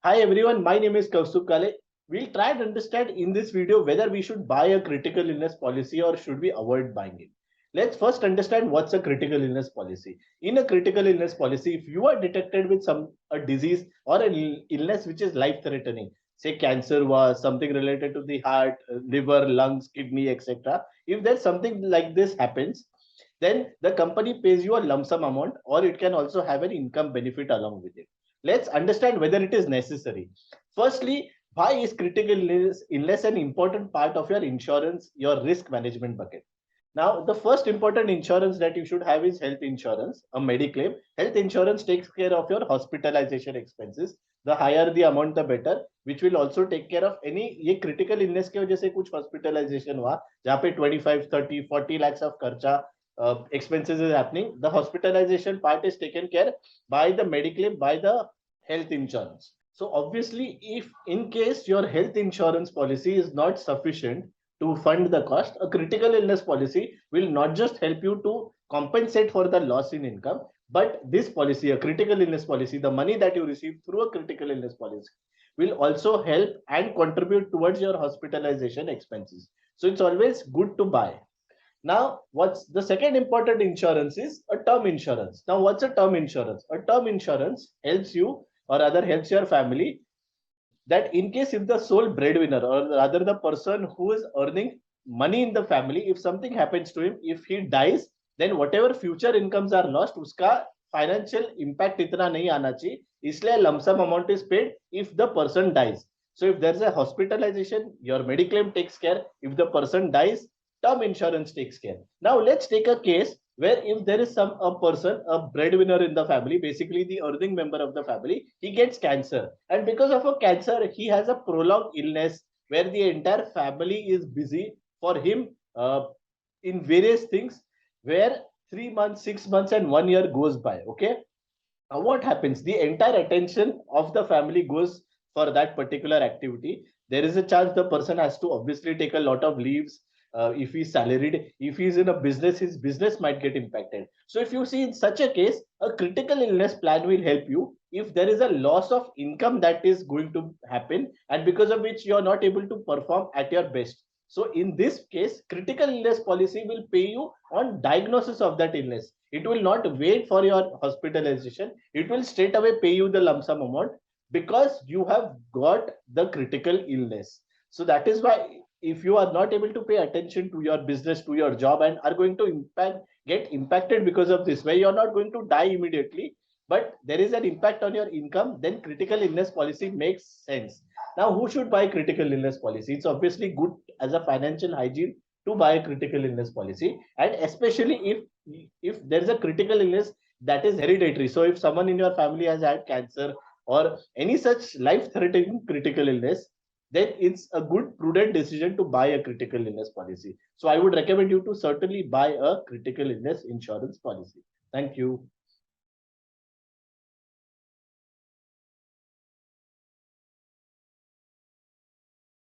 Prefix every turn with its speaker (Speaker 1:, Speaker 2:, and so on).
Speaker 1: Hi everyone, my name is Kaustubh Kale. We'll try and understand in this video whether we should buy a critical illness policy or should we avoid buying it. Let's first understand what's a critical illness policy. In a critical illness policy, if you are detected with a disease or an illness which is life-threatening, say cancer was something related to the heart, liver, lungs, kidney, etc. If there's something like this happens, then the company pays you a lump sum amount, or it can also have an income benefit along with it. Let's understand whether it is necessary. Firstly, why is critical illness an important part of your insurance, your risk management bucket? Now, the first important insurance that you should have is health insurance, a Mediclaim. Health insurance takes care of your hospitalization expenses. The higher the amount, the better, which will also take care of any ये critical illness के वजह से कुछ hospitalization हुआ, जहाँ पे 25, 30, 40 lakhs of खर्चा expenses is happening. The hospitalization part is taken care by the Mediclaim, by the health insurance. So obviously, if in case your health insurance policy is not sufficient to fund the cost, a critical illness policy will not just help you to compensate for the loss in income, but this policy, a critical illness policy, the money that you receive through a critical illness policy will also help and contribute towards your hospitalization expenses. So it's always good to buy. Now, what's the second important insurance is a term insurance. Now, what's a term insurance? A term insurance helps you or rather helps your family that in case if the sole breadwinner or rather the person who is earning money in the family, if something happens to him, if he dies, then whatever future incomes are lost, uska financial impact itna nahi aana chahiye. Isliye lump sum amount is paid if the person dies. So if there's a hospitalization, your Mediclaim takes care. If the person dies, term insurance takes care. Now let's take a case where if there is a person, a breadwinner in the family, basically the earning member of the family, he gets cancer, and because of a cancer he has a prolonged illness where the entire family is busy for him in various things, where 3 months, 6 months and 1 year goes by. Okay, now what happens? The entire attention of the family goes for that particular activity. There is a chance the person has to obviously take a lot of leaves. If he's salaried, if he's in a business, his business might get impacted. So if you see in such a case, a critical illness plan will help you if there is a loss of income that is going to happen, and because of which you are not able to perform at your best. So in this case, critical illness policy will pay you on diagnosis of that illness. It will not wait for your hospitalization. It will straight away pay you the lump sum amount because you have got the critical illness. So that is why if you are not able to pay attention to your business, to your job, and are going to get impacted because of this, where you're not going to die immediately, but there is an impact on your income, then critical illness policy makes sense. Now, who should buy critical illness policy? It's obviously good as a financial hygiene to buy a critical illness policy, and especially if there is a critical illness that is hereditary. So if someone in your family has had cancer or any such life-threatening critical illness, then it's a good prudent decision to buy a critical illness policy. So I would recommend you to certainly buy a critical illness insurance policy. Thank you.